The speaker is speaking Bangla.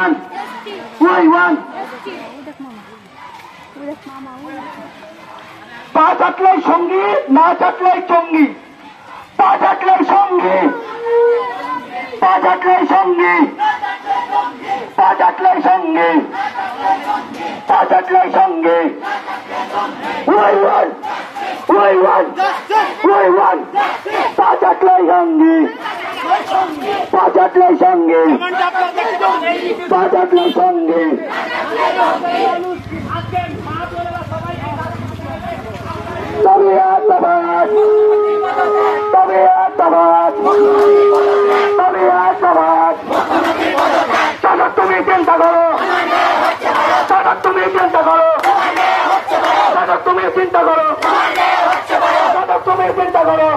ওয়ান ওয়াই ওয়ান পা চাটলাই সঙ্গী না চাটলাই চঙ্গি পা চাটলাই সঙ্গী পা চাটলাই সঙ্গী পা চাটলাই সঙ্গী পা চাটলাই সঙ্গী ওয়াই ওয়ান ওয়াই ওয়ান ওয়াই ওয়ান পা চাটলাই সঙ্গী পা চাটলাই সঙ্গী পা চাটলাই সঙ্গী তবে আত্মবাদ তবে আত্মবাদ তবে আত্মবাদ শাসক তুমি চিন্তা করো শাসক তুমি চিন্তা করো শাসক তুমি চিন্তা করো শাসক তুমি চিন্তা করো